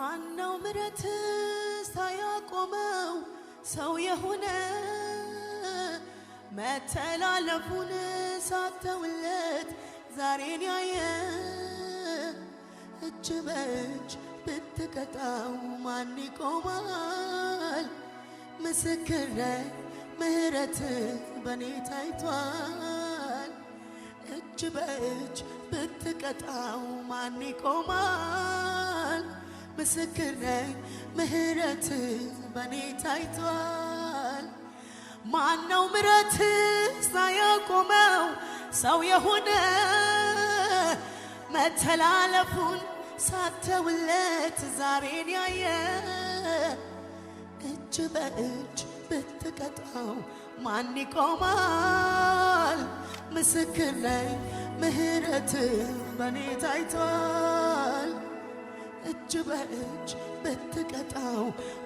ማነው ምረት ሳያቆመው ሰው የሆነ መተላለፉን ሳተውለት ዛሬን ያየ እጅ በእጅ ብትቀጣው ማን ይቆማል? ምስክር ነኝ ምህረት በኔ ታይቷል። እጅ በእጅ ብትቀጣው ማን ይቆማል? ምስክር ነኝ ምህረት በኔ ታይቷል። ማነው ምረት ሳያቆመው ሰው የሆነ መተላለፉን ሳተውለት ዛሬን ያየ እጅ በእጅ ብትቀጣው ማን ይቆማል? ምስክር ነኝ ምህረት በኔ ታይቷል። እጅ በእጅ ብትቀጣው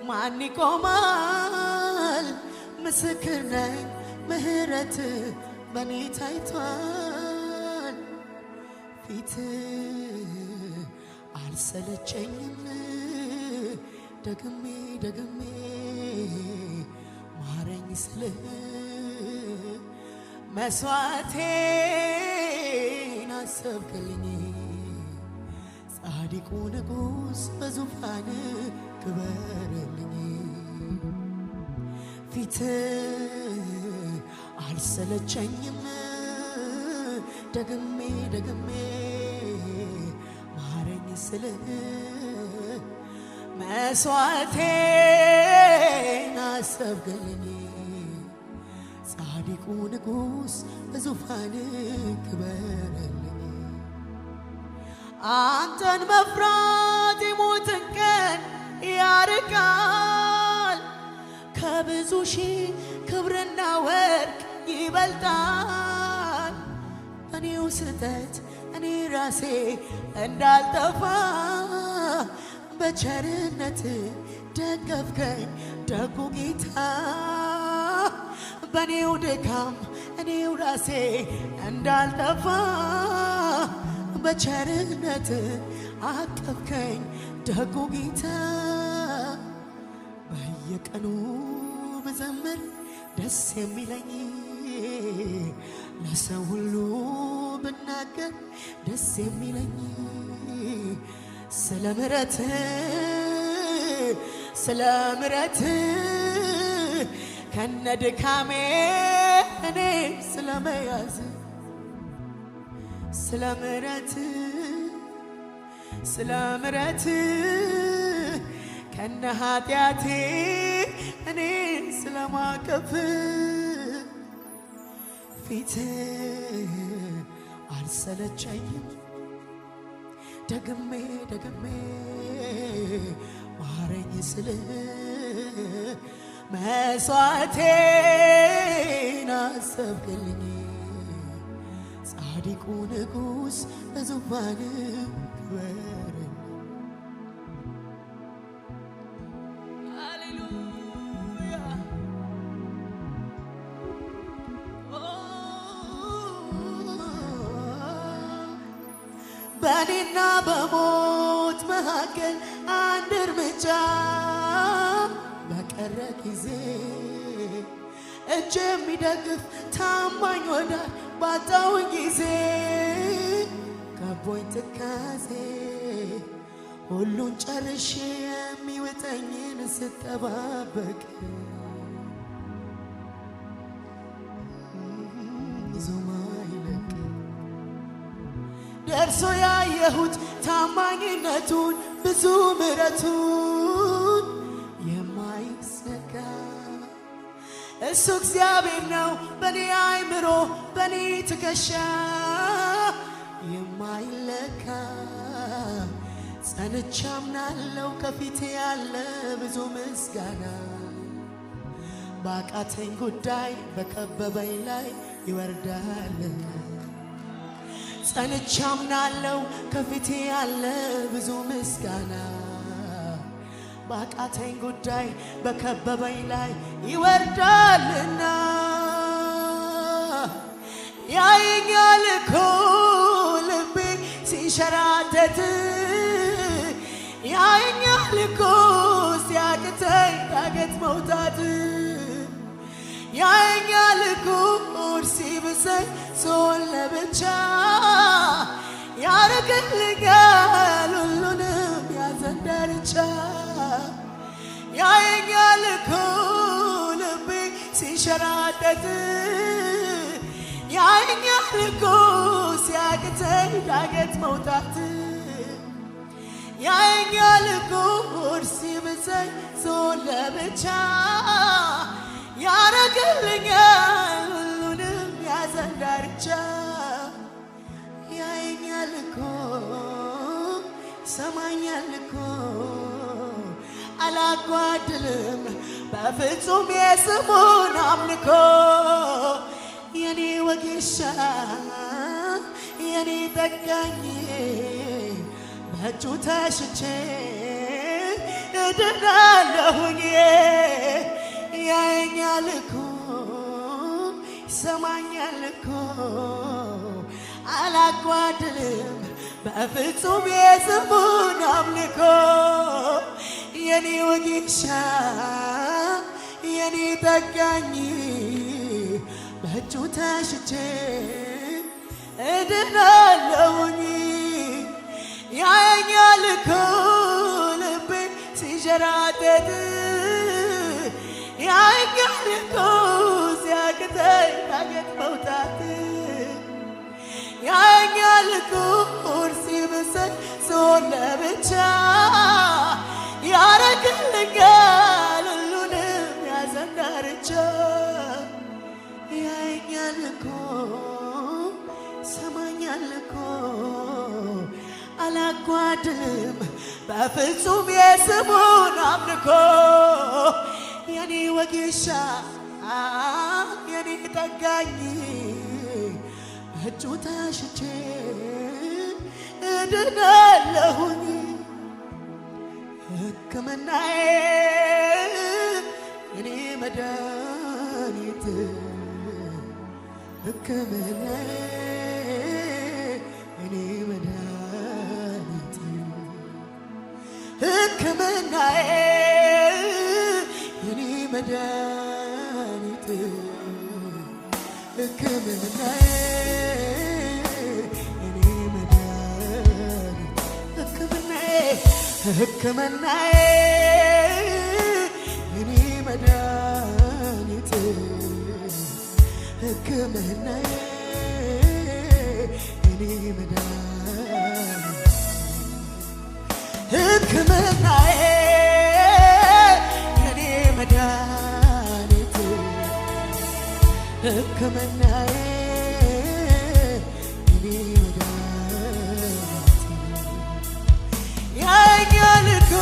ማን ይቆማል? ምስክር ነኝ ምህረት በኔ ታይቷል። ፊት አልሰለቸኝም ደግሜ ደግሜ ማረኝ ስልህ መስዋዕቴን አሰብክልኝ። ጻድቁ ንጉሥ በዙፋን ክበርልኝ። ፊት አልሰለቸኝም ደግሜ ደግሜ ማረኝ ስልህ መስዋዕቴን አሰብክልኝ። ጻድቁ ንጉሥ በዙፋን ክበርልኝ። አንተን መፍራት የሞትን ቀን ያርቃል። ከብዙ ሺህ ክብርና ወርቅ ይበልጣል። በኔው ስህተት እኔ ራሴ እንዳልጠፋ በቸርነት ደገፍከኝ ደጉ ጌታ። በኔው ድካም እኔው ራሴ እንዳልጠፋ በቸርነት አቀፍከኝ ደጉ ጌታ። በየቀኑ ብዘምር ደስ የሚለኝ ለሰው ሁሉ ብናገር ደስ የሚለኝ ስለ ምሕረት ከነድካሜ እኔ ስለመያዝ ስለ ምሕረት ከነ ኃጢአቴ እኔ ስለማቀፍ ፊት አልሰለቸኝም ደግሜ ደግሜ ማረኝ ስልህ መስዋዕቴን አሰብክልኝ። ጻድቁ ንጉሥ በዙፋን ክበርልኝ። ሃሌሉያ በኔና በሞት መካከል አንድ እርምጃ በቀረ ጊዜ እጅ የሚደግፍ ታማኝ ወዳጅ ባጣሁኝ ጊዜ ከቦኝ ትካዜ ሁሉን ጨርሼ የሚውጠኝን ስጠባበቅ ደርሶ ያየሁት ታማኝነቱን ብዙ ምሕረቱን የማይዘጋ እሱ እግዚአብሔር ነው በኔ አይምሮ በኔ ትከሻ የማይለካ ጸንቼ አምናለሁ ከፊቴ ያለ ብዙ ምስጋና ባቃተኝ ጉዳይ በከበበኝ ላይ ይወርዳል። ጸንቼ አምናለሁ ከፊቴ ያለ ብዙ ምስጋና ባቃተኝ ጉዳይ በከበበኝ ላይ ይወርዳልና ያየኛል እኮ ልቤ ሲንሸራተት ያየኛል እኮ ሲያቅተኝ ዳገት መውጣት ያየኛል እኮ ሲብሰኝ ስሆን ለብቻ ያረግልኛል ሁሉንም ያዘን ዳርቻ ያየኛል እኮ ልቤ ሲንሸራተት ያየኛል እኮ ሲያቅተኝ ዳገት መውጣት ያየኛል እኮ ሲብሰኝ ስሆን ለብቻ ያረግልኛል ሁሉንም ያዘን ዳርቻ ያየኛል እኮ ሰማኛል እኮ አላጓድልም በፍጹም የስሙን አምልኮ የኔ ወጌሻ የኔ ጠጋኝ በእጁ ተሽቼ እድናለሁኝ ያየኛል እኮ ሰማኛል እኮ አላጓድልም በፍጹም የስሙን አምልኮ የኔ ወጌሻ የኔ ጠጋኝ በእጁ ተሽቼ እድናለሁኝ ያየኛል እኮ ልቤ ሲንሸራተት ያየኛል እኮ ሲያቅተኝ ዳገት መውጣት ያየኛል እኮ ሲብሰኝ ስሆን ለብቻ ያረግልኛል ሁሉንም ያዘን ዳርቻ ያየኛል እኮ ሰማኛል እኮ አላጓድልም በፍጹም የስሙን አምልኮ የኔ ወጌሻ የኔ ጠጋኝ በእጁ ተሽቼ እድናለሁኝ ሕክምናዬ የኔ መድኃኒት ሕክምናዬ የኔ መድኃኒት ሕክምናዬ የኔ መድኃኒት ሕክምናዬ የኔ መድኃኒት ሕክምናዬ የኔ መድኃኒት ሕክምናዬ የኔ መድኃኒት ሕክምናዬ የኔ መድኃኒት ሕክምናዬ የኔ መድኃኒት ያየኛል እኮ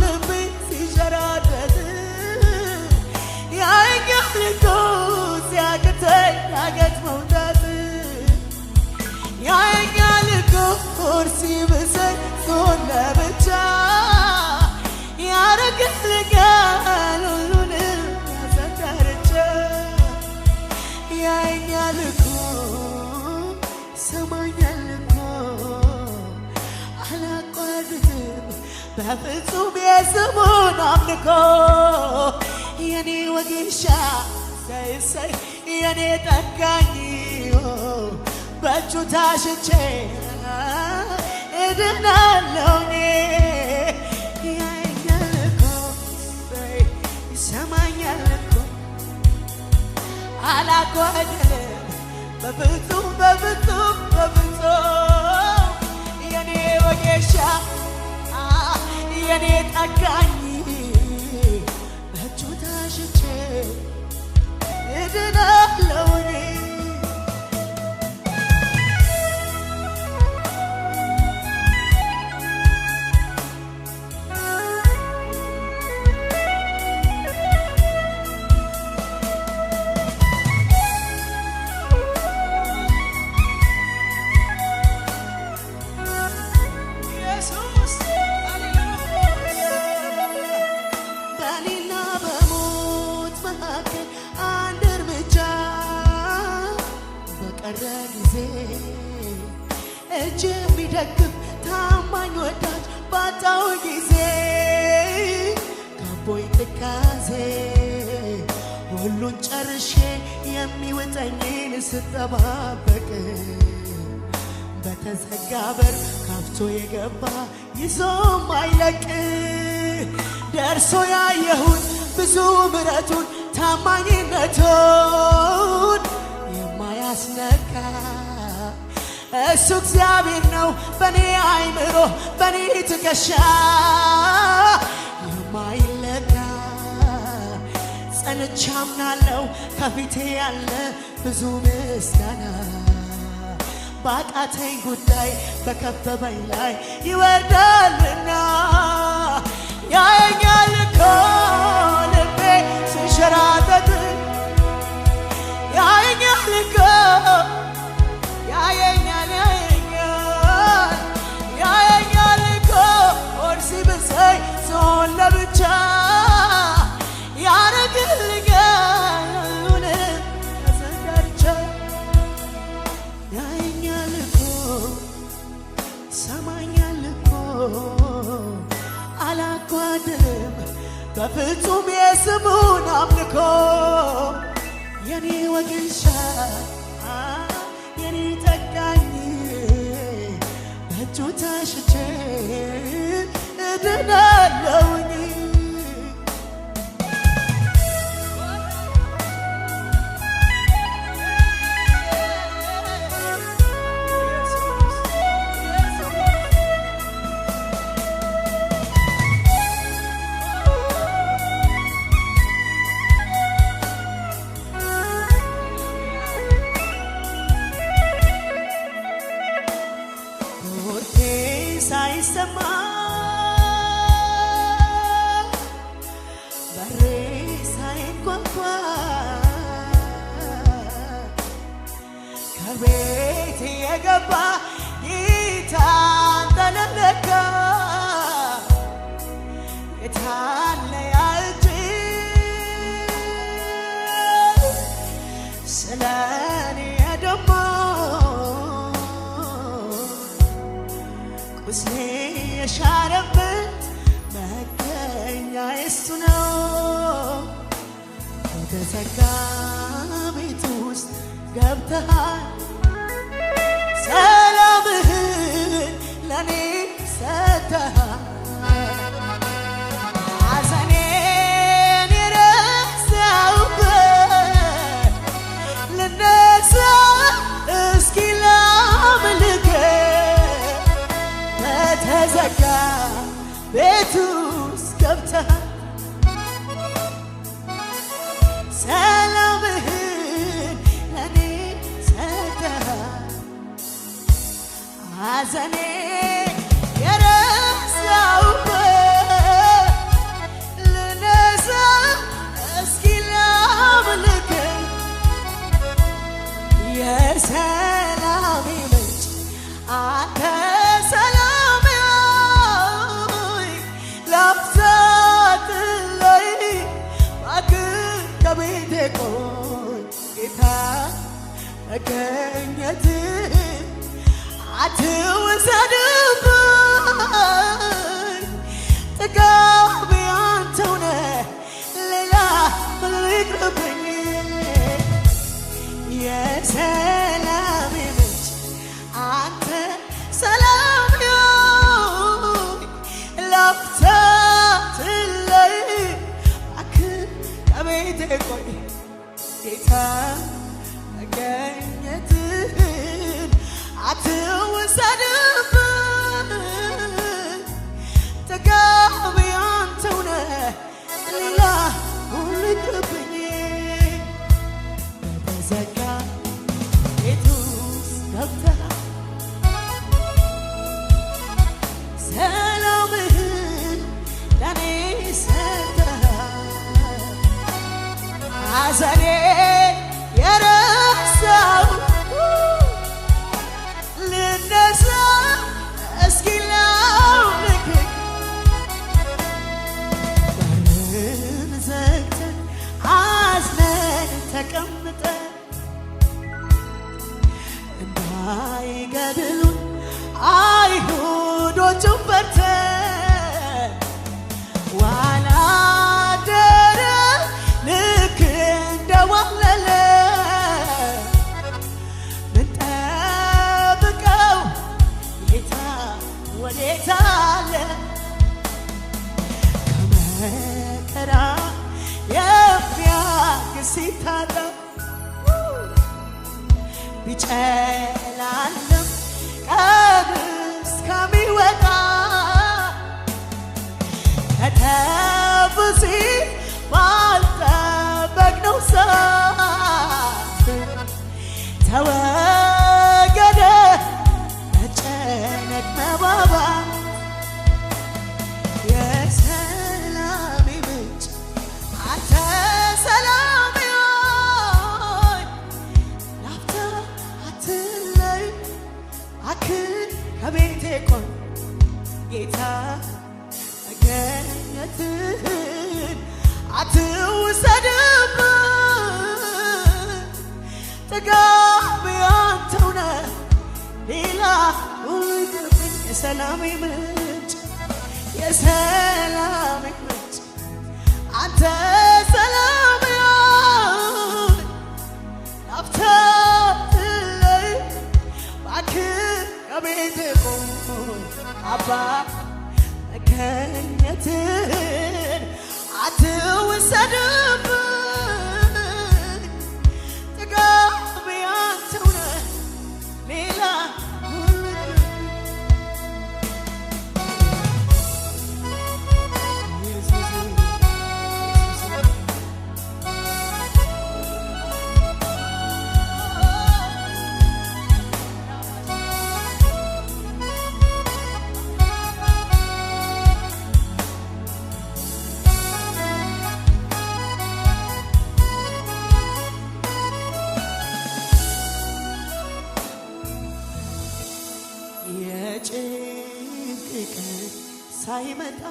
ልቤ ሲንሸራተት ያየኛል እኮ ሲያቅተኝ ዳገት መውጣት ያየኛል እኮ ሲብሰኝ ስሆን ለብቻ ያረግልኛል ሁሉንም ያዘን ዳርቻ ያየኛል እኮ ሰማኛል እኮ አላቋርጥም በፍጹም የስሙን አምልኮ የኔ ወጌሻ ሰይ የኔ ጠጋኝ በእጁ ታሽቼ እድናለሁኝ ያየኛል እኮ ሰማኛል እኮ አላጓድልም በፍጹም በፍጹም በፍጹም የኔ ወጌሻ የኔ ጠጋኝ በእጁ ታሽቼ እድናለሁኝ ሁሉን ጨርሼ የሚወጣኝን ስጠባበቅ በተዘጋ በር ከፍቶ የገባ ይዞም አይለቅ ደርሶ ያየሁት ብዙ ምሕረቱን ታማኝነቱን የማያስነካ እሱ እግዚአብሔር ነው በኔ አይምሮ በኔ ትከሻ የማይለካ ጸንቼ አምናለሁ ከፊቴ ያለ ብዙ ምስጋና ባቃተኝ ጉዳይ በከበበኝ ላይ ይወርዳልና ያየኛል እኮ ልቤ ሲንሸራተት ያየኛል እኮ ያየኛል እኮ ሆድ ሲብሰኝ ስሆን ለብቻ ያረግልኛል ሁሉንም ተዘጋጅቼ ያየኛል እኮ ሰማኛል እኮ አላጓድልም በፍጹም የስሙን አምልኮ የኔ ወግንሻ የኔ ጠጋኝ በእጁ ተሽቼ እድናለሁኝ ሳይሰማ በሬ ሳይንኳኳ ከቤት የገባ ጌታ ተለለካ የታለ ያ እጅ ስለኔ ደግሞ ቁስሌ የሻረበት መገኛ እሱ ነው በተዘጋ ቤት ውስጥ ገብተሃል ሰላምህን ለኔ ሰጥተሃል ሐዘኔን የረሳሁበት ልነሳ እስኪ ላምልክህ በተዘጋ ቤት ውስጥ ገብተሃል ሰላምህን ለኔ ሰጥተሃል ሐዘኔ የረሳሁበት ልነሳ እስኪ ላምልክህ የሰላሜ ምንጭ አንተ ሰላሜ ላፍታት ላይ እባክህ ከቤቴ ቆይ ጌታ መገኘትህ አትውሰድብኝ ጥጋቤ አንተው ነህ ሌላ ምን ይቅርብኝ የሰላሜ ምንጭ አንተ ሰላሜ ላፍታት ላይ እባክህ ከቤቴ ቆይ ጌታ መገኘትህን አትውሰድብኝ ጥጋቤ አንተው ነህ ሌላ ሁሉ ይቅርብኝ በተዘጋ ቤት ውስጥ ገብተሃል ሰላምህን ለኔ ሰጥተሃል ሐዘኔ የረሳሁት ልነሳ እስኪ ላምልክህ በርን ዘግተን አዝነን ተቀምጠን እንዳይገድሉን አይሁዶቹን ፈርተን ዋላ አደረ ልክ ሲታጣ ቢጨላልም ቀን እስከሚወጣ ከተፍ ሲል ባልጠበቅነው ሰዓት ተወገደ መጨነቅ መባባት የሰላሜ ምንጭ አንተ ሰላሜ ሆይ ላፍታ አትለይ እባክህ ከቤቴ ቆይ ጌታ መገኘትህን አትውሰድብኝ ጥጋቤ አንተው ነህ ሌላ ሁሉ ይቅርብኝ የሰላሜ ምንጭ የሰላሜ ምንጭ አንተ ሰላሜ ሆይ ላፍታ አትለይ እባክህ ከቤቴ ቆይ አባ መገኘትህን አትውሰድብኝ ጥጋቤ አንተው ነህ ሌላ ሁሉ የጭንቅ ቀን ሳይመጣ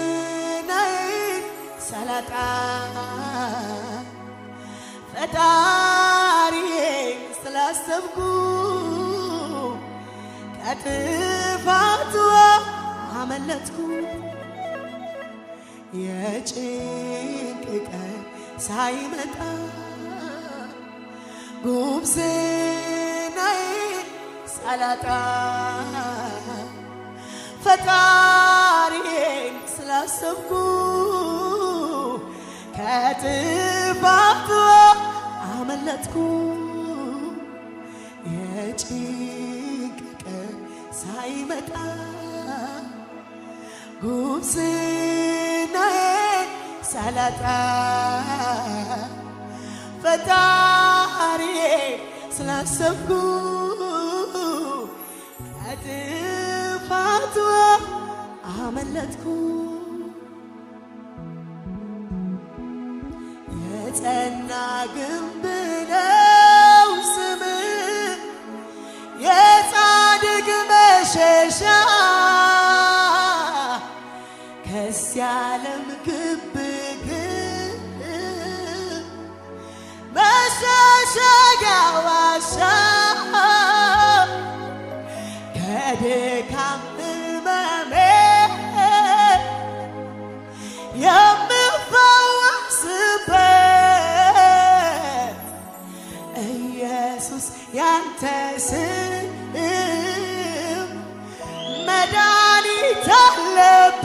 ጉብዝናዬን ሳላጣ ፈጣሪዬን ስላሰብኩ ከጥፋቱ አመለጥኩ የጭንቅ ቀን ሳይመጣ ጉብዝናዬን ሳላጣ ፈጣሪዬን ስላሰብኩ ከጥፋቱ አመለጥኩ የጭንቅ ቀን ሳይመጣ ጉብዝናዬን ሳላጣ ፈጣሪዬን ስላሰብኩ ከጥፋቱ አመለጥኩ የጸና ግንብ ነው ስምህ የጻድቅ መሸሻ ከዚህ ዓለም ግብግብ መሸሸጊያ ዋሻ ከድካም ሕመሜ የምፈወስበት ኢየሱስ ያንተ ስም መድኃኒት አለበት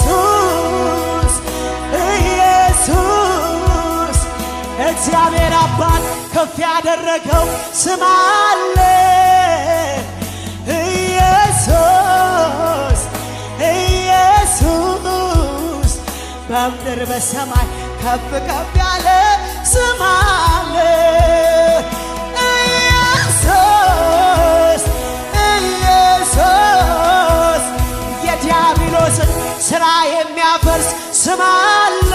ኢየሱስ ኢየሱስ እግዚአብሔር አባት ከፍ ያደረገው ስም አለ ኢየሱስ ኢየሱስ በምድር በሰማይ ከፍ ከፍ ያለ ስም አለ ኢየሱስ ኢየሱስ የዲያብሎስን ሥራ የሚያፈርስ ስም አለ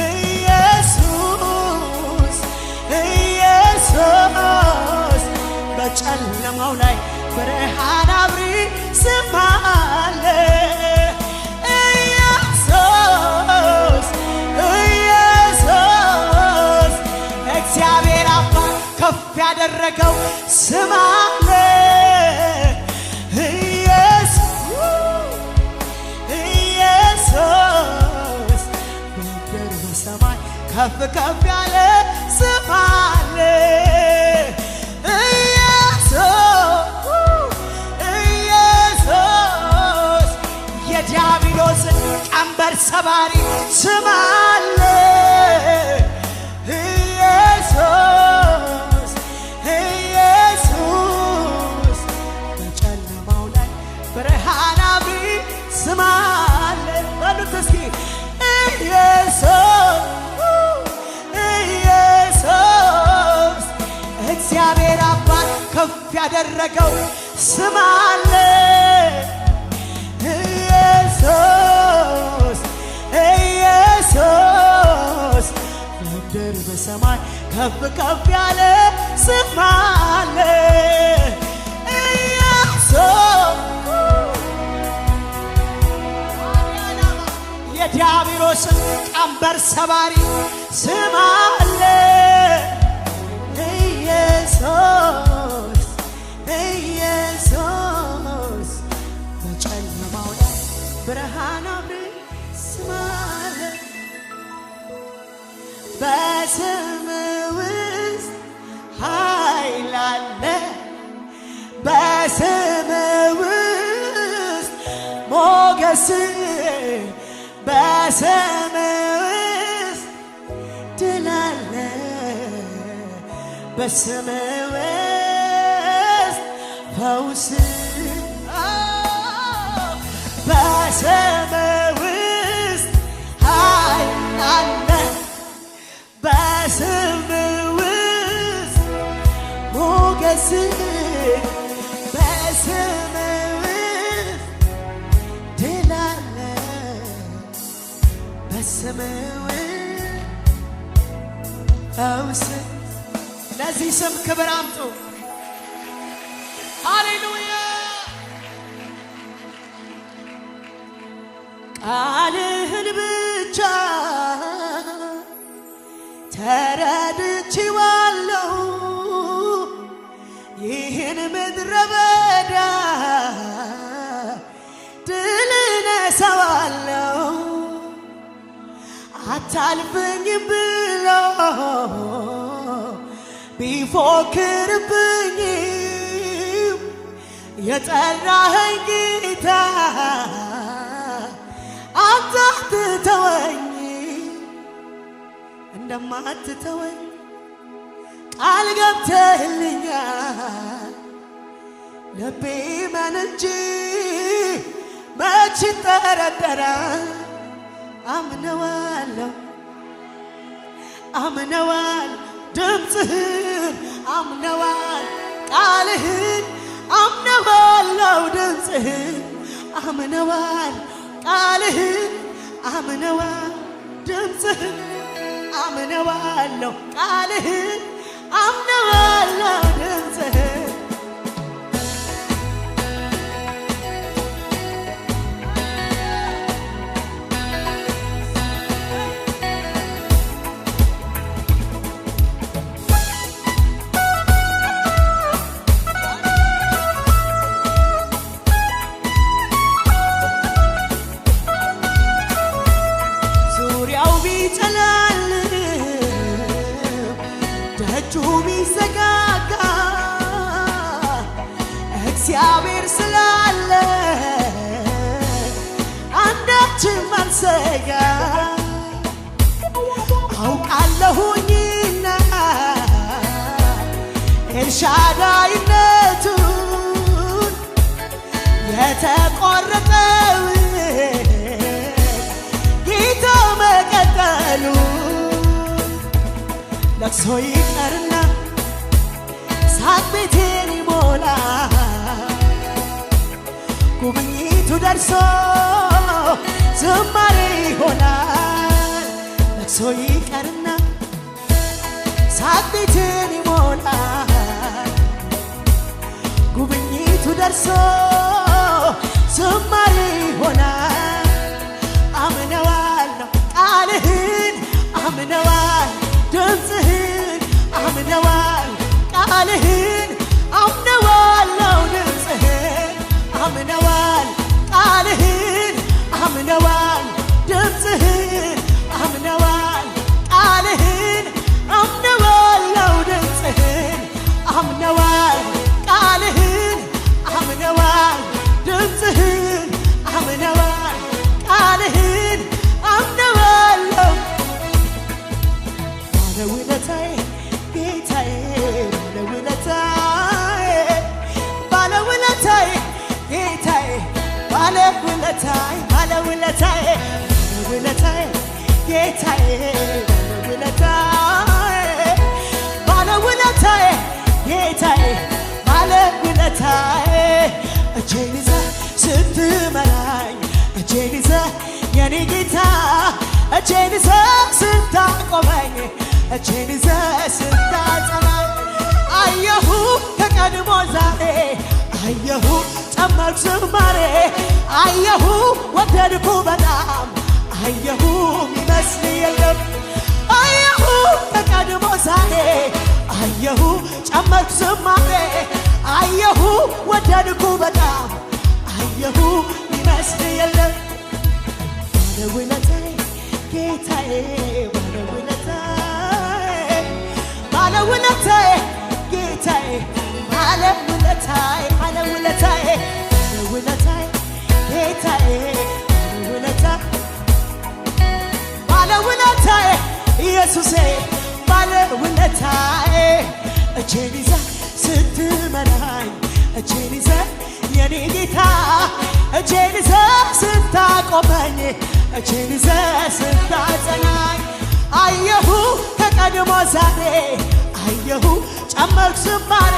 ኢየሱስ ኢየሱስ በጨለማው ላይ ብርሃን አብሪ ስም አለ ኢየሱስ ኢየሱስ እግዚአብሔር አባት ከፍ ያደረገው ስም አለ ኢየሱስ በምድር በሰማይ ከፍ ከፍ ያለ ስም አለ ኢየሱስ ኢየሱስ ሰባሪ ስም አለ ኢየሱስ ኢየሱስ በጨለማው ላይ ብርሃን አብሪ ስም አለ በሉት እስኪ ኢየሱስ ኢየሱስ እግዚአብሔር አባት ከፍ ያደረገው ስም አለ ኢየሱስ ኢየሱስ ምድር በሰማይ ከፍ ከፍ ያለ ስም አለ ኢየሱስ የዲያብሎስን ቀንበር ሰባሪ ስም አለ ኢየሱስ ኢየሱስ በጨለማው ላይ ብርሃን አብሪ ስም አለ በስም ውስጥ ኃይል አለ በስም ውስጥ ሞገስ በስም ውስጥ ድል አለ በስም ውስጥ ፈውስ በስም ውስጥ ኃይል አለ በስም ውስጥ ሞገስ በስም ውስጥ ድል አለ በስም ውስጥ ፈውስ ለዚህ ስም ክብር አምጡ ሃሌሉያ ቃልህን ብቻ ተረድቼዋለሁ ይህን ምድረ በዳ ድል እነሳዋለሁ አታልፈኝም ብሎ ቢፎክርብኝም የጠራኸኝ ጌታ አንተ አትተወኝ እንደማትተወኝ ቃል ገብተህልኛል ልቤ መን እንጂ መች ይጠረጠራል አምነዋለሁ አምነዋል ድምፅህን አምነዋል ቃልህን አምነዋለሁ ድምፅህን አምነዋል ቃልህን አምነዋል ድምፅህን አምነዋለሁ ቃልህን አምነዋለሁ ድምፅህን ቢዘጋጋ እግዚአብሔር ስላለ አንዳችም አልሰጋ አውቃለሁኝና ኤልሻዳይነቱን የተቆረጠውን ጌታ መቀጠሉን ለቅሶ ይቀርና ሳቅ ቤቴን ይሞላ ጉብኝቱ ደርሶ ዝማሬ ይሆናል ለቅሶ ይቀርና ሳቅ ቤቴን ይሞላ ጉብኝቱ ደርሶ ዝማሬ ይሆናል አምነዋለሁ ቃልህን አምነዋል ድምፅህን አምነዋል ቃልህን አምነዋለሁ ድምፅህን አምነዋል ቃልህን አምነዋል ድምፅህን አምነዋል ቃልህን አምነዋለሁ ድምፅህን አምነዋል ቃልህን አምነዋል ድምፅህን አምነዋል ቃልህን ባለውለታዬ ባለውለታዬ ባለውለታዬ ጌታዬ ባለውለታዬ ባለውለታዬ ጌታዬ ባለውለታዬ እጄን ይዘህ ስትመራኝ እጄን ይዘህ የኔ ጌታ እጄን ይዘህ ስታቆመኝ እጄን ይዘህ ስታጸናኝ አየሁ ከቀድሞ ዛሬ አየሁ ጨመርኩ ዝማሬ አየሁ ወደድኩ በጣም አየሁ ሚመስል የለም አየሁ ከቀድሞ ዛሬ አየሁ ጨመርኩ ዝማሬ አየሁ ወደድኩ በጣም አየሁ ሚመስል የለም ባለውለታዬ ጌታዬ ባለውለታዬ ጌታዬ ባለውለታዬ ባለውለታዬ ባለውለታዬ ጌታዬ ባለውለታዬ ኢየሱሴ ባለውለታዬ እጄን ይዘህ ስትመራኝ እጄን ይዘህ የኔ ጌታ እጄን ይዘህ ስታቆመኝ እጄን ይዘህ ስታጸናኝ አየሁ ከቀድሞ ዛሬ አየሁ ጨመርኩ ዝማሬ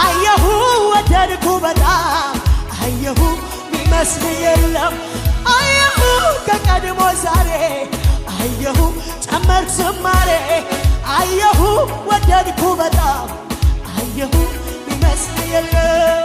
አየሁ ወደድኩ በጣም አየሁ ሚመስል የለም አየሁ ከቀድሞ ዛሬ አየሁ ጨመርኩ ዝማሬ አየሁ ወደድኩ በጣም አየሁ ሚመስል የለም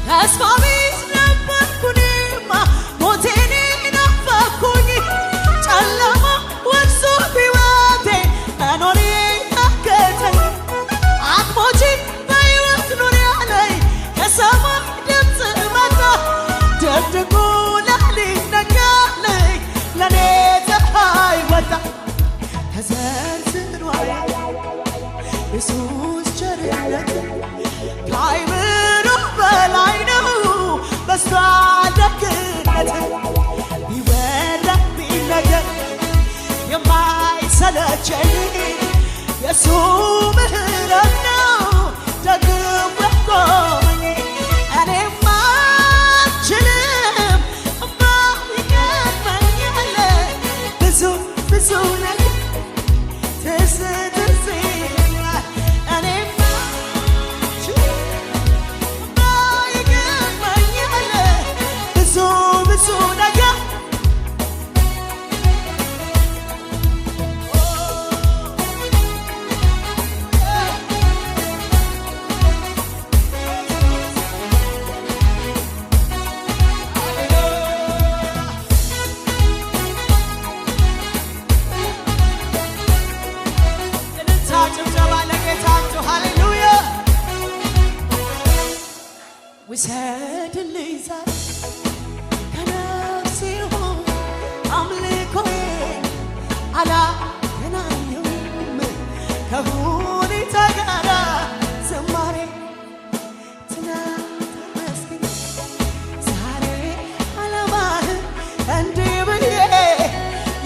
ተስፋ ቢስ ነበርኩኝማ ሞቴን ናፈኩኝ ጨለማ ወርሶ ሕይወቴ መኖሬ ታከተኝ አትሞቺ በሕይወት ኑሪ አለኝ ከሰማይ ድምፅ መጣ ድቅድቁ ሌሊት ነጋልኝ ለኔ ፀሐይ ወጣ ተዘርዝሮ ኢየሱስ ቸርነት ከአእምሮ በላይ ነው በዝቷል ደግነት ቢወራ ቢነገር የማይሰለቸኝ የሱ ምሕረት ነው ደግፎ ያቆመኝ እኔማ አልችልም እማ ይገርመኛል ብዙ ብዙ ነገር ትዝ ትዝ ይለኛል እኔማ ብዙ ነገር ጭብጨባ ለጌታችሁ ሃሌሉያ ውሰድልኝ ዛሬ ከነፍሴ ሆን አምልኮዬ አላገናኘውም ከሁኔታ ጋር ዝማሬ ትናንት መስገን ዛሬ ዓላማህን እንዲህ ብዬ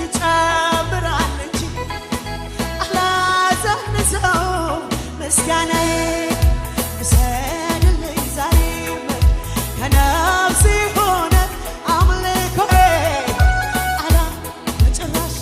ይጨምራል እንጂ አላዘንሰውም ምስጋናዬ ውሰድልኝ ዛሬም ከነፍሴ ሆነ አምልኮዬ አላ በጭራሽ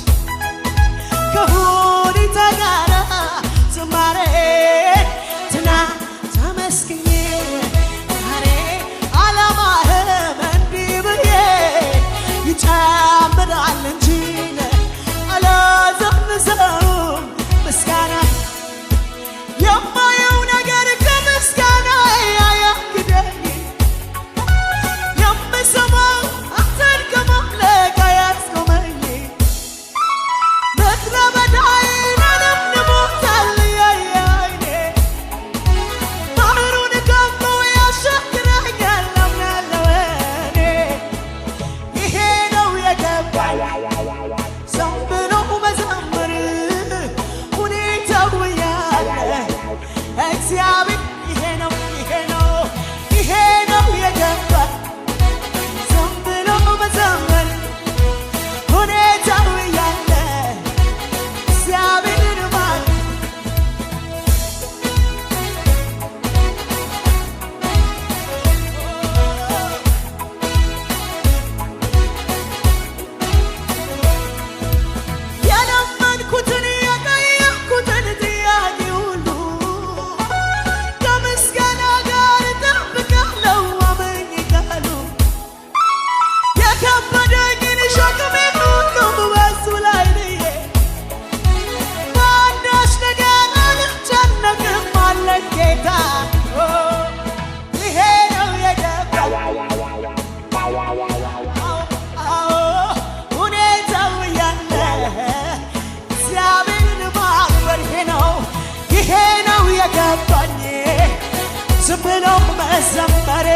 እየዘመረ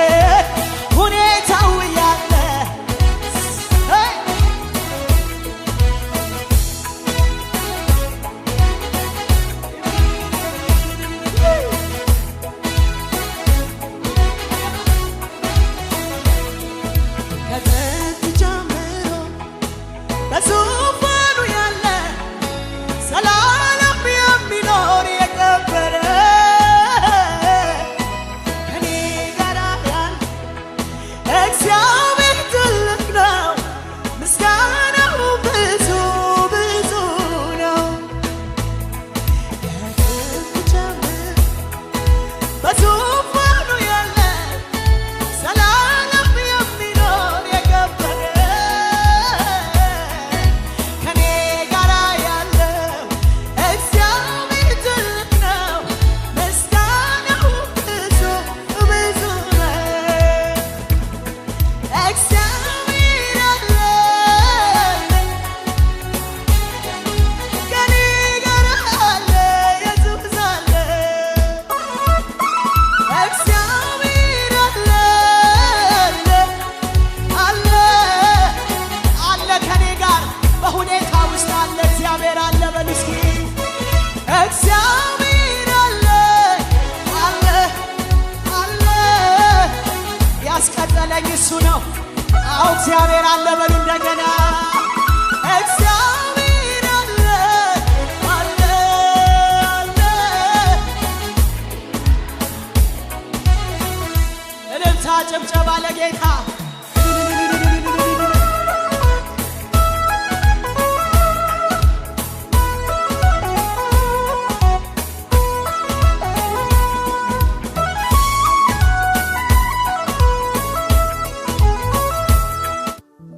ሁኔታው ያለ ከጥንት ጀምሮ በዙፋኑ ያለ ዘላለም የሚኖር የከበረ ከኔ ጋር ያለ እግዚአብሔር ትልቅ ነው፣ ምስጋናው ብዙ ብዙ ነው። ከጥንት ጀምሮ በዙፋኑ ያለ ዘላለም የሚኖር የከበረ ከኔ ጋር ያለው እግዚአብሔር ትልቅ ነው፣ ምስጋናው ብዙ ብዙ ነው። እግዚአብሔር አለ ከኔ ጋር አለ፣ ኢየሱስ አለ። እግዚአብሔር አለ አለ አለ ከኔ ጋር በሁኔታ ውስጥ አለ። እግዚአብሔር አለ በሉ እስኪ እግዚአብሔር አለ አለ አለ ያስቀጠለኝ እሱ ነው። አዎ እግዚአብሔር አለ በሉ እንደገና እግዚአብሔር አለ አለ አለ እልልታ ጭብጨባ ለጌታ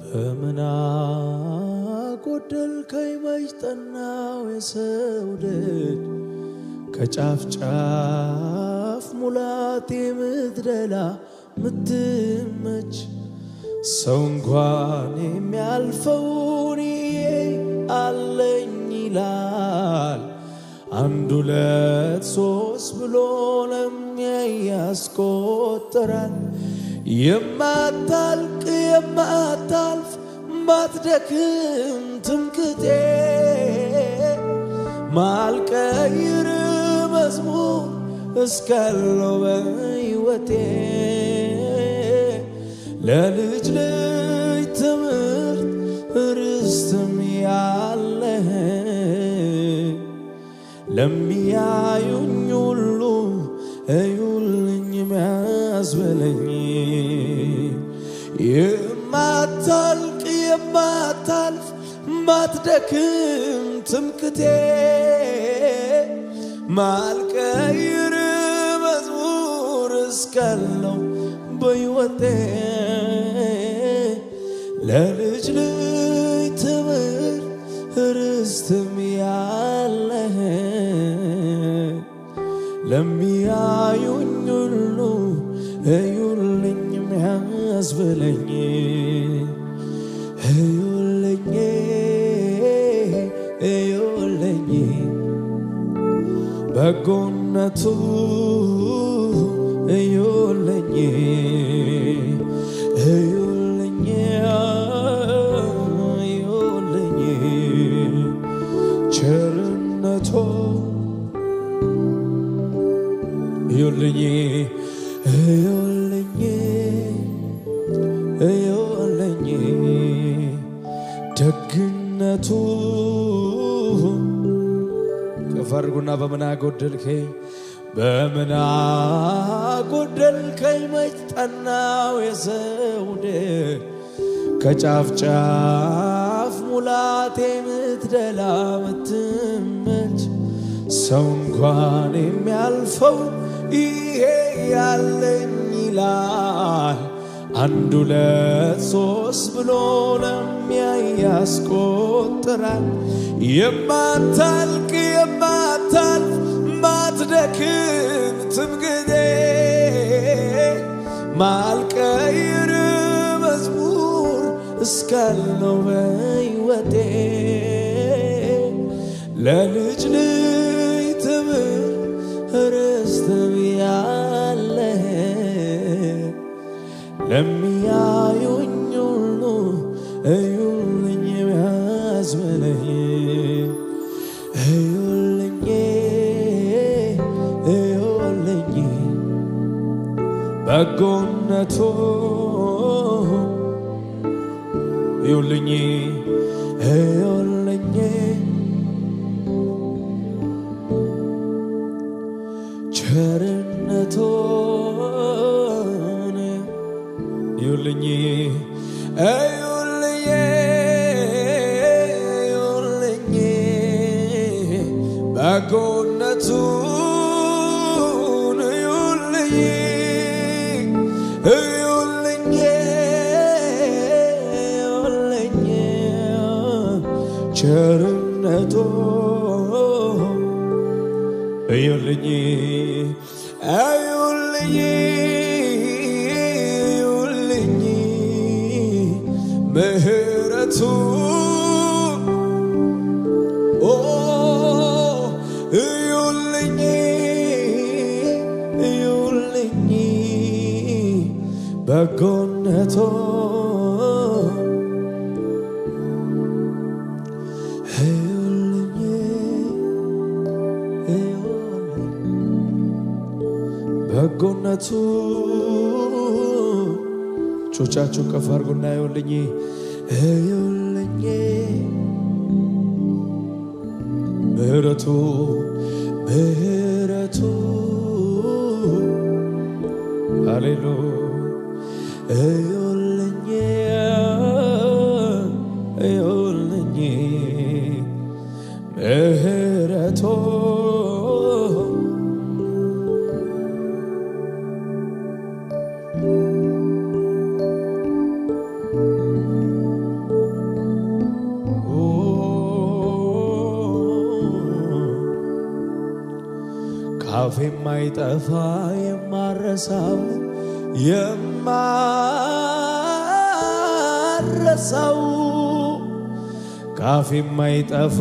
በምን አጎደልከኝ መች ጠናው የሰው ልጅ ከጫፍ ጫፍ ሙላት የምትደላ ምትመች ሰው እንኳን የሚያልፈውን አለኝ ይላል። አንድ ሁለት ሶስት ብሎ ለሚያይ ያስቆጥራል። የማታልቅ የማታልፍ ማትደክም ትምክቴ ማልቀይር መዝሙር እስካለው በሕይወቴ ለልጅ ልጅ ትምህርት ርስትም ያለህ ለሚያዩኝ ሁሉ እዩልኝ የሚያስበለኝ የማታልቅ የማታልፍ ማትደክም ትምክቴ ማልቀይር መዝሙር እስካለው በሕይወቴ ለልጅ ልጅ ትምህርት ርስትም ያለህ ለሚያዩኝ ሁሉ እዩልኝ የሚያስብለኝ እዩልኝ እዩልኝ በጎነቱ እዩልኝ እዩልኝ እዩልኝ ቸርነቱ እዩልኝ እዩልኝ እዩልኝ ደግነቱ ከፍ አድርጉና በምን አጎደልከኝ በምን አጎደልከኝ መች ጠናው የሰው ልጅ ከጫፍ ጫፍ ሙላት የምትደላ ምትመች ሰው እንኳን የሚያልፈው ይሄ ያለኝ ይላል። አንድ ሁለት ሶስት ብሎ ለሚያይ ያስቆጥራል። የማታልቅ የማታልፍ ማትደክም ትምክቴ ማልቀይር መዝሙር እስካለው በሕይወቴ ለልጅ ልጅ ትምህርት ርስትም ያለህ የሚያዩኝ ሁሉ እዩልኝ የሚያስብለኝ እዩልኝ እዩልኝ በጎነቱ እዩልኝ እዩልኝ ቸርነቱን እዩልኝ እዩልኝ እዩልኝ በጎነቱን እዩልኝ እዩልኝ እዩልኝ ቸርነቱን እዩልኝ እዩልኝ እዩልኝ ምሕረቱ እዩልኝ እዩልኝ በጎነቱ በጎነቱ ጮቻችሁ ከፍ አድርጉና እዩልኝ እዩልኝ ምሕረቱ ምሕረቱ ሃሌሉያ እዩልኝ እዩልኝ ምሕረቱ ካፌ የማይጠፋ የማረሳው የማረሳው ካፌ የማይጠፋ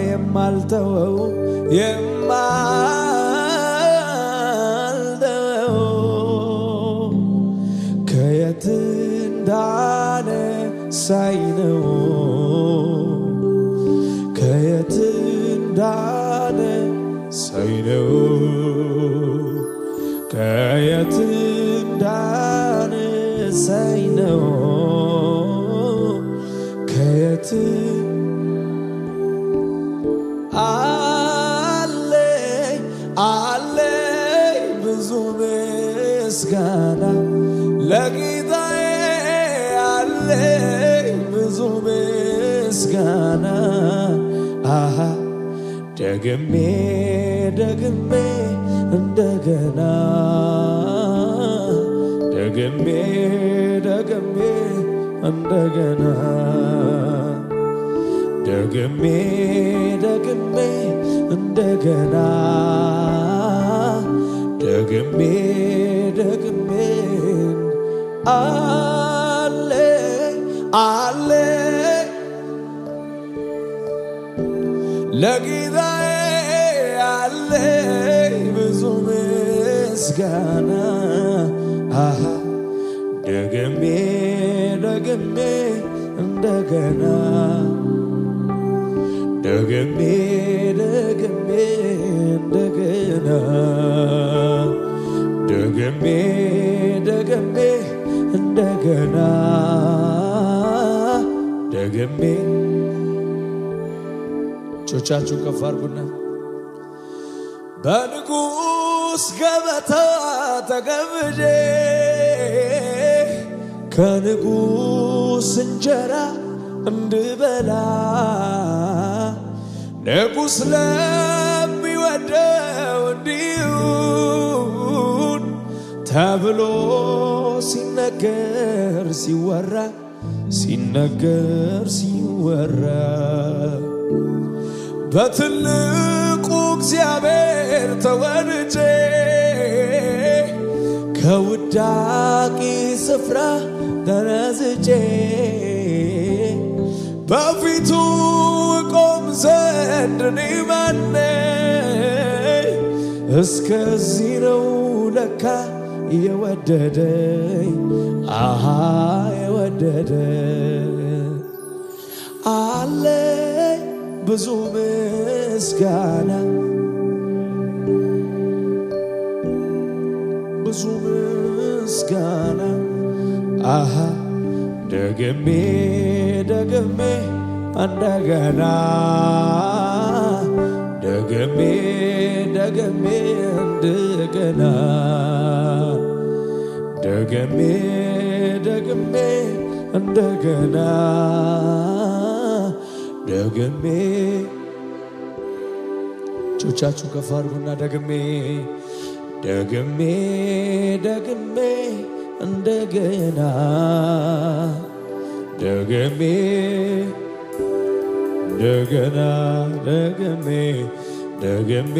የማልተወው የማልተወው ከየት እንዳነሳኝ ነው ከየት እንዳነሳኝ ነው ከየት እንዳነሳኝ ነው ከየት አለኝ አለኝ ብዙ ምስጋና ለጌታዬ አለኝ ብዙ ምስጋና አሃ ደግሜ ደግሜ እንደገና ደግሜ ደግሜ እንደገና ደግሜ ደግሜ እንደገና ደግሜ ደግሜ አለ አለ ለጌታዬ አለ ብዙ ምስጋና ደግሜ ደግሜ እንደገና ደግሜ ደግሜ እንደገና ደግሜ ደግሜ እንደገና ደግሜ ጮቻችሁን ከፍ አድርጉና በንጉሥ ገበታ ተቀብቼ ከንጉሥ እንጀራ እንድበላ ንጉሥ ለሚወደው እንዲሁን ተብሎ ሲነገር ሲወራ ሲነገር ሲወራ በትልቁ እግዚአብሔር ተወልጄ ከውዳቂ ስፍራ ተነስቼ በፊቱ ቆም ዘንድ እኔ ማን ነኝ? እስከዚህ ነው ለካ የወደደኝ አሃ የወደደ አለ ብዙ ምስጋና ብዙ ምስጋና አሃ ደግሜ ደግሜ እንደገና ደግሜ ደግሜ እንደገና ደግሜ ደግሜ እንደገና ደግሜ እጆቻችሁ ከፍ አድርጉና ደግሜ ደግሜ ደግሜ እንደገና ደግሜ እንደገና ደግሜ ደግሜ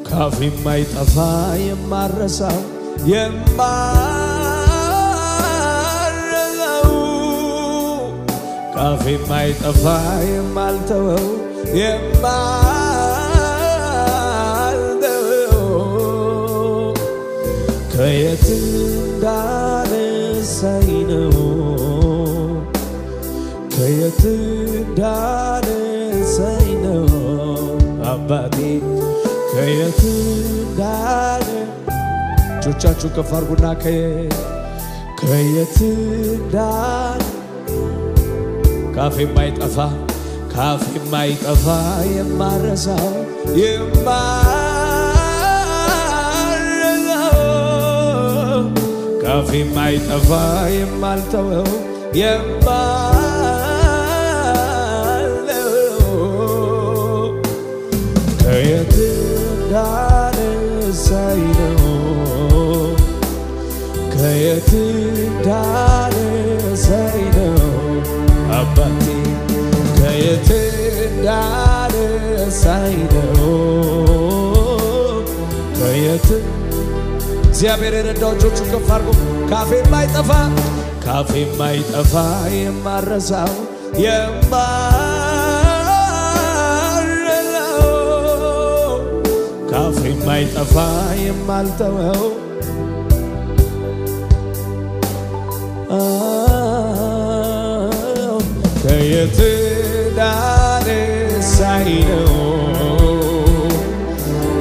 ካፌ የማይጠፋ የማረሳው የማረሳው ካፌ የማይጠፋ የማልተወው ከየት እንዳነሳኝ ነው ከየት እንዳነሳኝ ነው አባቴ ከየት እንዳነ እጆቻችሁ ከፍ አድርጉና ከየት እንዳነ ካፌ የማይጠፋ የማረሳው ካፌ የማይጠፋ የማልተወው ከየት እንዳነሳኝ ነው ከየት እንዳነሳኝ ነው አባቴ ከየት እንዳነሳኝ ነው ከየት እግዚአብሔር የረዳው እጆቹን ከፍ አድርጎ ካፌ የማይጠፋ የማረሳው ካፌ የማይጠፋ የማልተወው ከየት እንዳነሳኝ ነው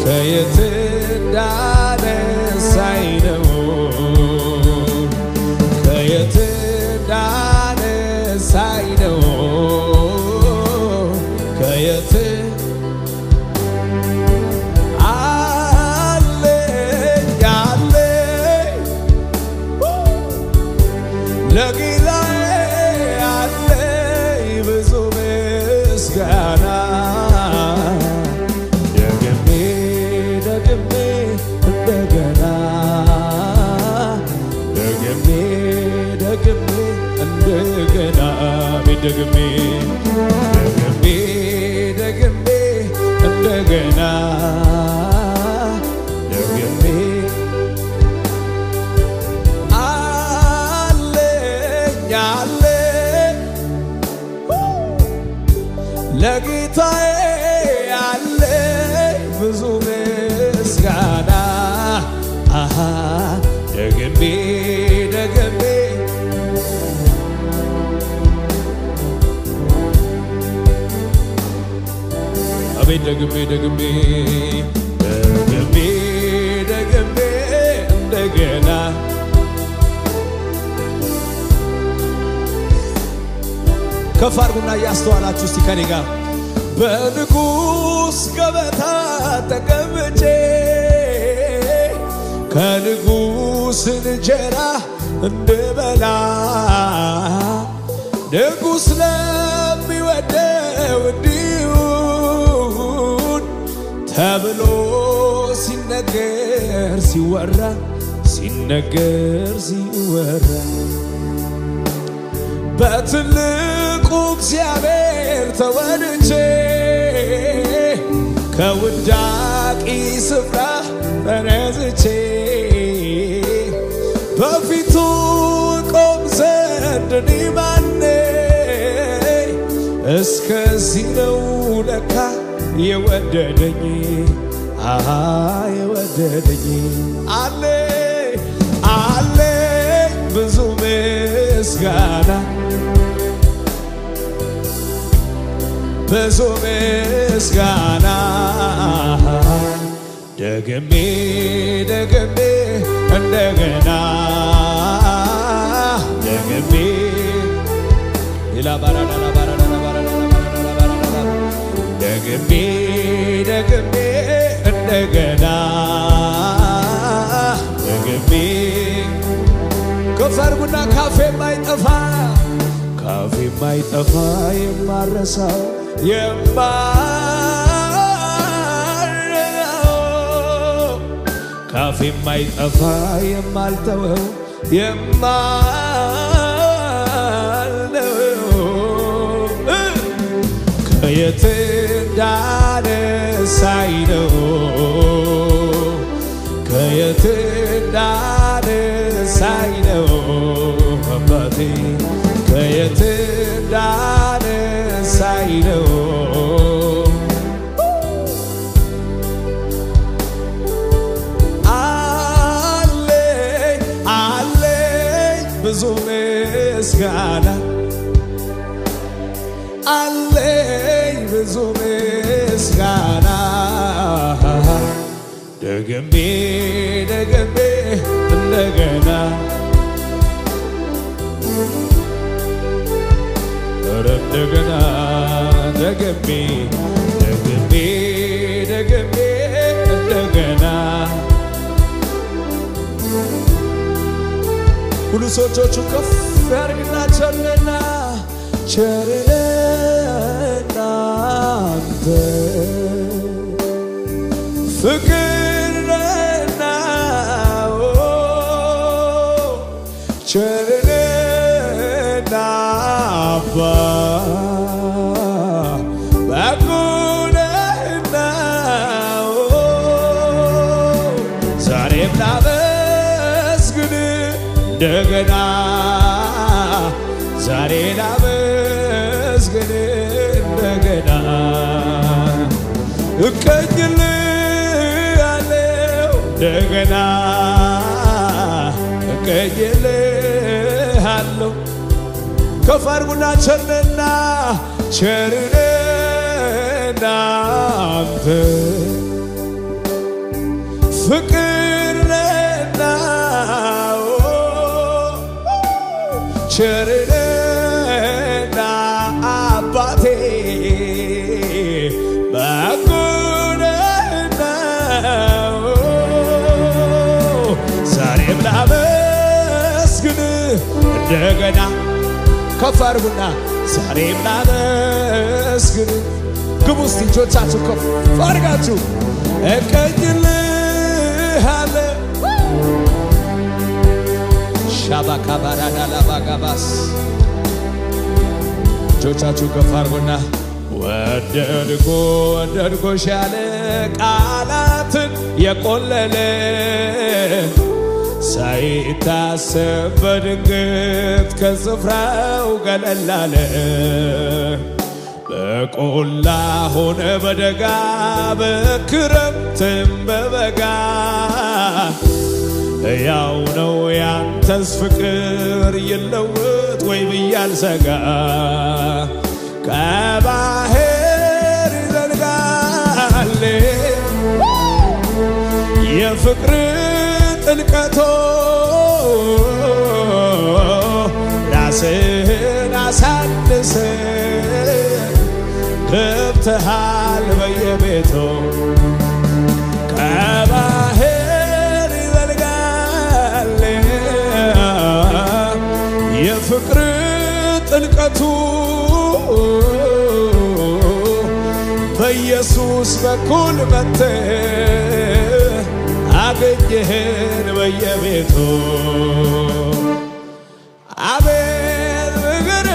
ከየት እንዳነሳኝ ነው ከየት እንዳነሳኝ ነው ከየት ለጌታዬ አለኝ ብዙ ምስጋና ደግሜ ደግሜ እንደገና ደግሜ ደግሜ እንደገና ደግሜ ደግሜ ደግሜ እንደገና ደግሜ ለጌታዬ ያለኝ ብዙ ምስጋና አሃ ደግሜ ደግሜ አቤት ደግሜ ደግሜ ደግሜ ደግሜ እንደገና ከፍ አድርጉና እያስተዋላችሁ እስቲ ከኔ ጋር በንጉሥ ገበታ ተቀምጬ ከንጉሥ እንጀራ እንድበላ ንጉሥ ለሚወደው እንዲሁን ተብሎ ሲነገር ሲወራ በትልቁ እግዚአብሔር ተወድጄ ከውዳቂ ስፍራ ተነስቼ በፊቱ ቆም ዘንድ እኔ ማን ነኝ? እስከዚህ ነው ለካ የወደደኝ የወደደኝ አለ አለ ብዙ ምስጋና ብዙ ምስጋና ደግሜ ደግሜ እንደገና ደግሜ ደግሜ ደግሜ እንደገና ደግሜ ከፈርጉና ካፌ የማይጠፋ የማረሳው ካፌ የማይጠፋ የማልተወው ከየት እንዳነሳኝ ነው ከየት እንዳነሳኝ ነው አባቴ ከየት እንዳነሳኝ ነው አለኝ አለኝ ብዙ ምስጋና አለኝ ብዙ ምስጋና ደግሜ ደግሜ እንደገና እንደገና ደግሜ ደግሜ ደግሜ እንደገና ሁሉ ሰዎቹ ከፍ ያርግላቸውና ቸርነህ አንተ ፍቅር ነህና ቸርነህ አባ በጎ ነህና ዛሬም ላመስግን እንደገና ዛሬ ላመስግን እንደገና እቀኝልሃለሁ እንደገና እቀኝልሃለሁ ከፍ አድርጉና ቸርነህ አንተ ፍቅር ነህና ቸርነህ አባቴ በጎ ነህና ዛሬም ላመስግን እንደገና ከፍ አድርጉና ዛሬም ላመስግን ግቡ እስቲ እጆቻችሁ ከፍ አድርጋችሁ እቀኝልሃለሁ ሻባካባራዳላባጋባስ እጆቻችሁ ከፍ አድርጉና ወደድኩሽ ያለ ቃላትን የቆለለ ሳይታሰብ በድንገት ከስፍራው ገለል አለ በቆላ ሆነ በደጋ በክረምትም በበጋ ያው ነው ያንተስ ፍቅር ይለወጥ ወይ ብዬ አልሰጋ ከባህር ይዘልቃል የፍቅር ጥልቀቶ ራስህን አሳንሰ ገብተሃል በየቤቱ ከባህር ይዘልቃል የፍቅር ጥልቀቱ በኢየሱስ በኩል መጥተህ አገኘህን በየቤቱ አቤት ፍቅር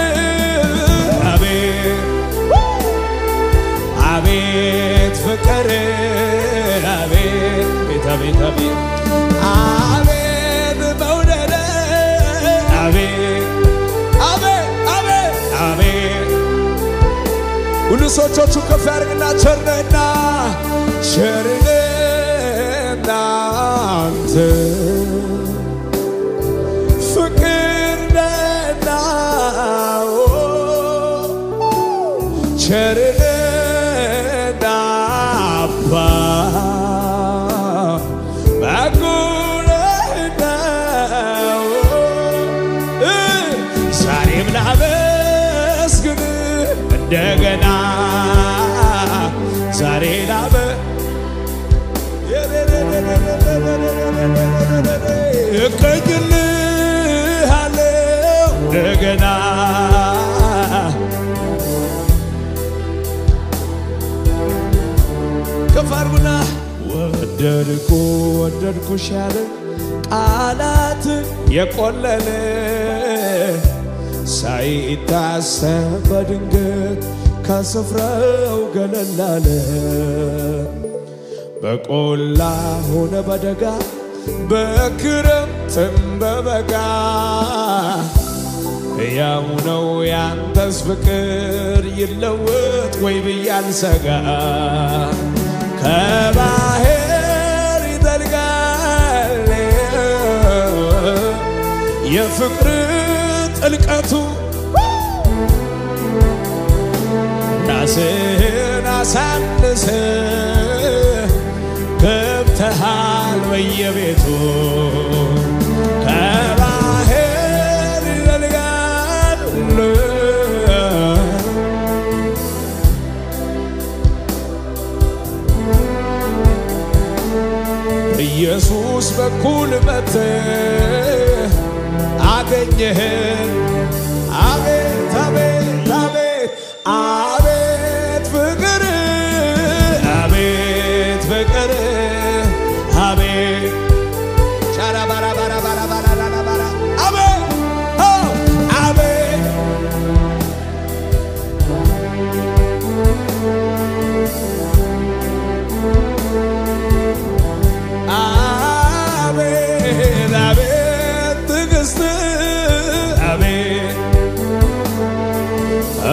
አቤት ፍቅር አቤት ቤት አቤት አቤት አቤት መውደድ አቤት አቤት አቤት አቤት ሰዎቹ ከፍ ያርግና ቸርነህና ቸርነህና አንተ ፍቅር ነህና ቸርነህና አባ በጎነህና ዛሬም ላመስግንህ እንደገና ዛሬ እቀኝልሃለሁ እንደገና ከፍ አድርጉና ወደድኩሽ ያለ ቃላት የቆለለ ሳይታሰብ በድንገት ከስፍራው ገለል አለ። በቆላ ሆነ በደጋ በክረምትም በበጋ ሕያው ነው ያንተስ ፍቅር ይለወጥ ወይ ብዬ አልሰጋ። ከባህር ይጠልቃል የፍቅር ጥልቀቱ ራስህን አሳንሰህ ገብተሃል በየቤቱ ከባህር ይጠልቃል ኢየሱስ በኩል መጥተህ አገኘህን። አቤት አቤት አቤት አቤት ፍቅር አቤት ፍቅር አቤት ቻራ ባራ ባራ ባራ ባራ ባራ አቤት አቤት አቤት አቤት ትዕግስት አቤት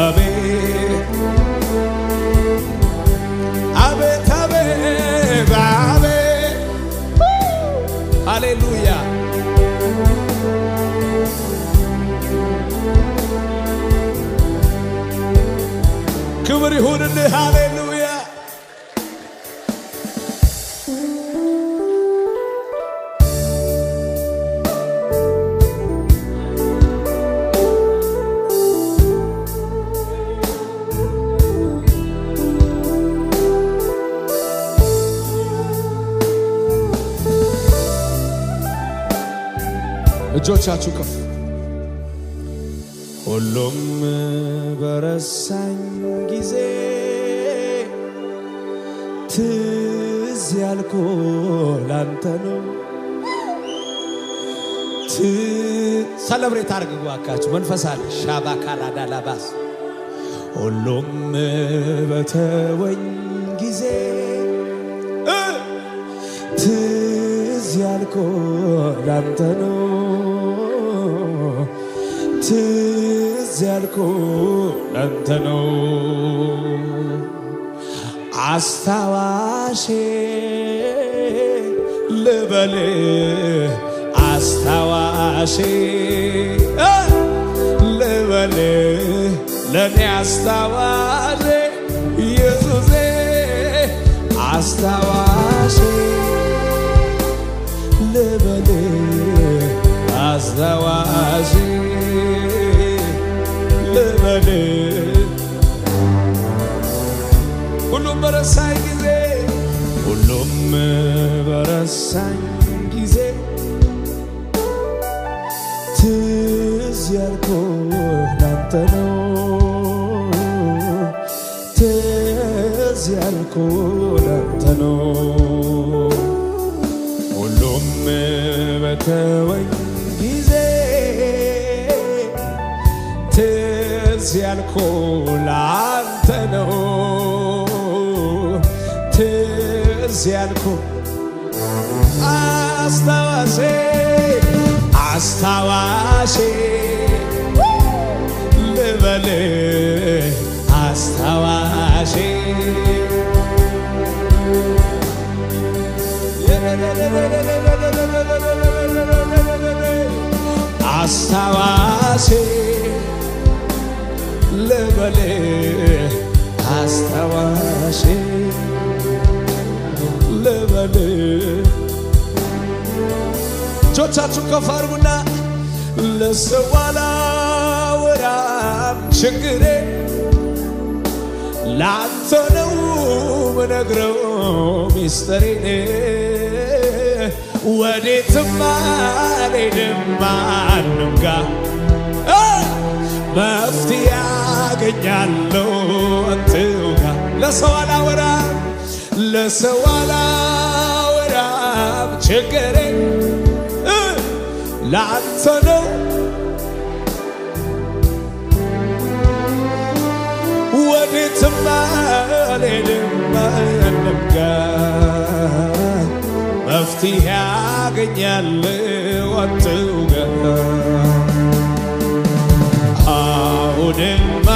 አቤት አቤት አቤት አቤት ሃሌሉያ ክብር ይሁንልህ ሃሌሉያ እጆቻችሁ ከፍ ሁሉም በረሳኝ ጊዜ ትዝ ያልኩ ላንተ ነው። ሰለብሬት አድርጉ እባካችሁ መንፈስ አለ ሻባካላ ዳላባስ ሁሉም በተወኝ ጊዜ ትዝ ያልኩ ላንተ ነው። ትዝ ያልኩ ላንተ ነው። አስታዋሼ ልበልህ አስታዋሼ ልበልህ ለኔ አስታዋሼ ኢየሱሴ አስታዋሼ ልበልህ አስታዋሼ ልበልህ ሁሉም በረሳኝ ጊዜ ሁሉም በረሳኝ ጊዜ ትዝ ያልኩ ላንተ ነው። ትዝ ያልኩ ላንተ ነው። ሁሉም በተወኝ ጊዜ ትዝ ያልኩ ላንተ ነው። ትዝ ያልኩ አስታዋሼ አስታዋሼ ልበልህ አስታዋሼ አስታዋሴ ልበል አስታዋሴ ልበል እጆቻችሁን ከፍ አድርጉና ለሰው አላወራም ችግሬ ላንተ ነው ምነግረው ሚስጥሬን ወዴትም አልሄድም ማንም ጋር መፍትሄ አገኛለሁ አንተው ጋር ለሰው አላወራም ችግሬን ላንተ ነው ወዴትም አልሄድም ማንም ጋር መፍትሄ አገኛለሁ አንተው ጋር አሁንማ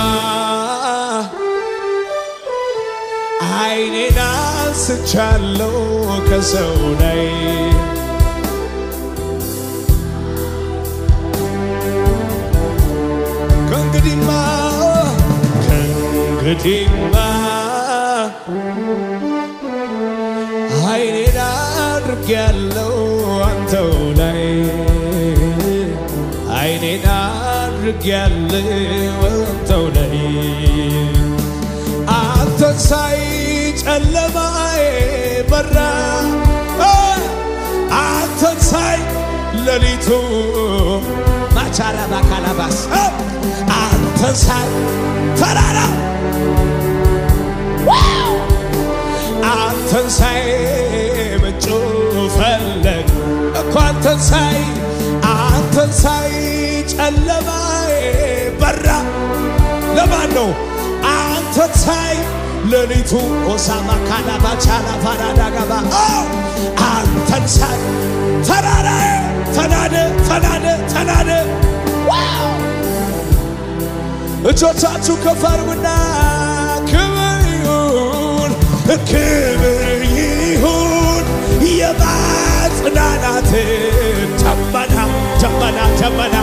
ዓይኔን አንስቻለሁ ከሰው ላይ ከእንግዲህማ ዓይኔን አድርጌያለሁ አንተው ላይ ዓይኔን አድርጌያለሁ አንተው ላይ አንተን ሳይ ጨለማዬ በራ አንተን ሳይ ሌሊቱ ማቻራ ባካላባስ አንተን ሳይ ተራራ አንተን ሳይ ምንጩ ፈለግ እኮ አንተን ሳይ ጨለማዬ በራ ለማን ነው አንተን ሳይ ሌሊቱ ኦሳማ ካላባ ቻላ ፋራዳጋባ አንተን ሳይ ተራራዬ ተናደ እጆቻችሁ ከፍ አድርጉና ክብር ይሁን የማጽናናት ደመና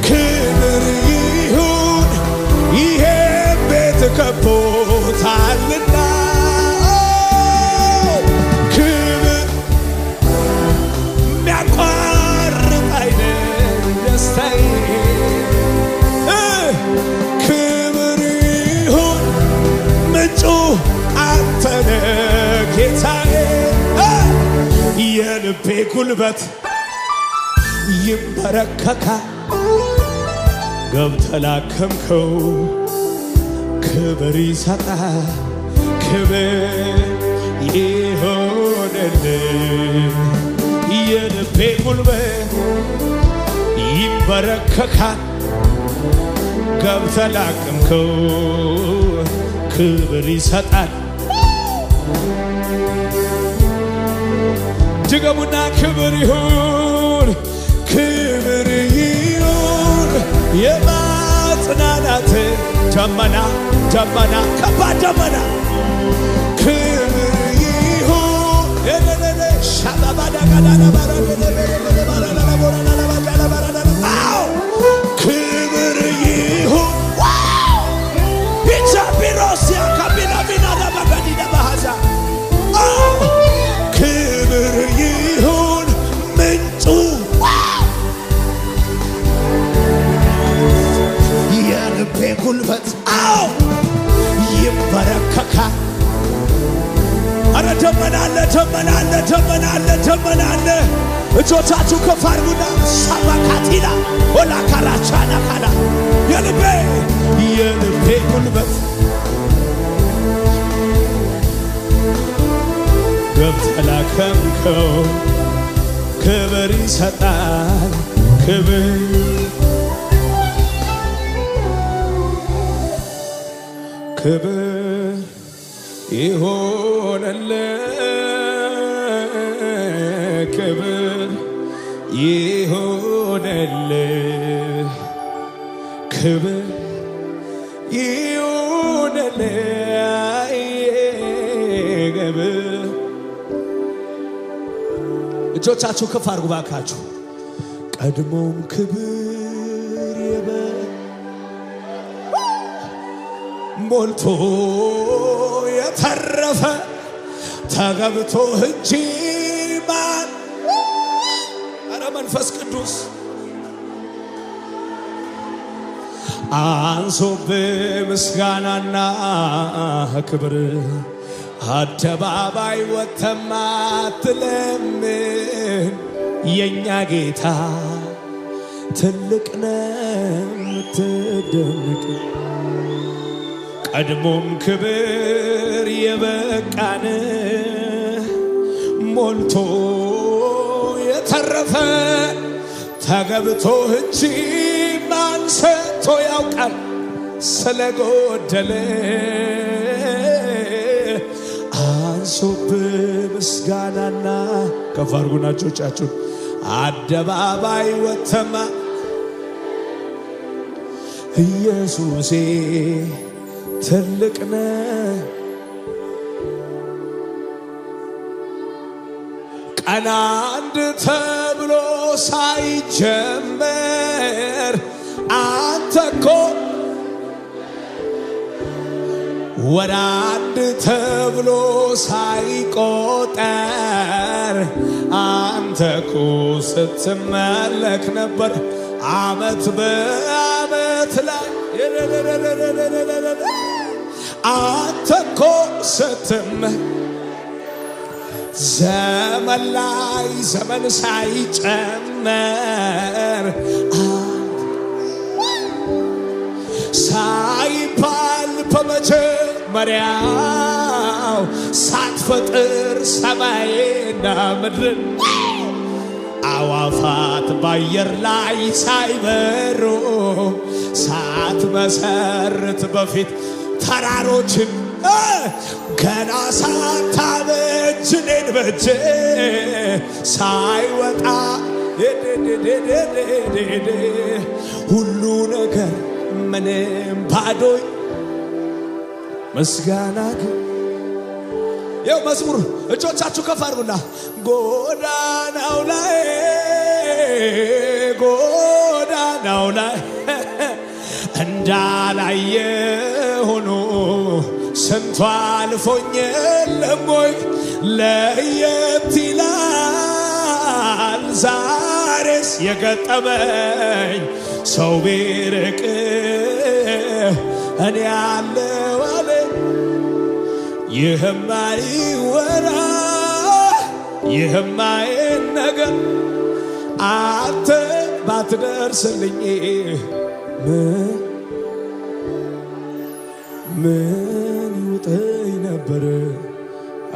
ክብር ይሁን ይሄም ቤት ከቦታልና ክብር የሚያቋርጥ አይነት ደስታዬ ክብር ይሁን ምንጩ አንተነ ጌታዬ የልቤ ጉልበት ይንበረከካል ገብተህ ላከምከው ክብር ይሰጣል ክብር ይሆንልህ የልቤ ጉልበት ይንበረከካል ገብተህ ላከምከው ክብር ይሰጣል ድገሙና ክብር ይሁን የማጽናናት ደመና ከባድ ደመና ክብር ይሁን ክብር ይሁን ቢሮሲያ ካቢናቢና ለመገዲደ ባህዛ ክብር ይሁን ምንጩ የልቤ ጉልበት ይንበረከካል አረ ደመናለ እጆቻችሁ ከፍ አድርጉና ሳባካቲላ ወላ ካራቻና ካላ የልቤ ጉልበት ገብተህ ላከምከው ክብር ይሰጣል ክብር ይሆንልህ ክብር ይሆንልህ ክብር ይሆንልህ ክብር እጆቻችሁ ከፍ አድርጉ ባካችሁ። ቀድሞም ክብር ሞልቶ የተረፈ ተገብቶ እንጂ ማን አረ መንፈስ ቅዱስ አንሶብህ ምስጋናና ክብር አደባባይ ወተማ አትለምን የኛ ጌታ ትልቅ ነው ትደንቅ ቀድሞም ክብር የበቃን ሞልቶ የተረፈ ተገብቶ እንጂ ማን ሰጥቶ ያውቃል ስለጎደለ አንሶብህ ምስጋናና ከፍ አድርጉና እጆቻችሁን አደባባይ ወተማ ኢየሱሴ ትልቅ ነህ ቀን አንድ ተብሎ ሳይጀመር አንተ እኮ ወደ አንድ ተብሎ ሳይቆጠር አንተ እኮ ስትመለክ ነበር ዓመት በዓመት ላይ አንተ እኮ ስትመለክ ዘመን ላይ ዘመን ሳይጨመር ሳይባል በመጀመሪያው ሳትፈጥር ሰማይና ምድርን አዋፋት ባየር ላይ ሳይበሩ ሳትመሰርት በፊት ተራሮችን ገና ሳታበጅ እኔን በጄ ሳይወጣ ሁሉ ነገር ምንም ባዶኝ ምስጋና ግን ይኸው መዝሙር እጆቻችሁ ከፍ አድርጉና ጎዳናው ላይ እንዳላየ ሆኖ ስንቱ አልፎኝ የለም ወይ ለየት ይላል ዛሬስ የገጠመኝ ሰው ቢርቅ እኔ ያለው አለ ይህማ ይወራ ይህማ ነገር አንተ ባትደርስልኝ ምን ይውጠኝ ነበር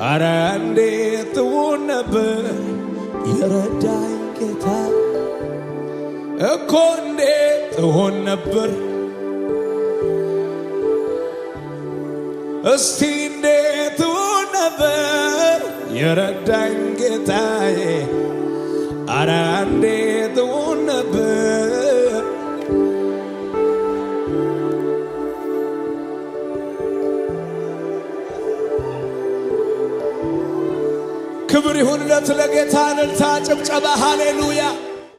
አረ እንዴት ትሆን ነበር የረዳኝ ጌታ እኮ እንዴት ትሆን ነበር እስቲ እንዴት ትሆን ነበር የረዳኝ ጌታዬ አረ እንዴት ትሆን ነበር ክብር ይሁንለት ለጌታ እልልታ ጭብጨባ ሃሌሉያ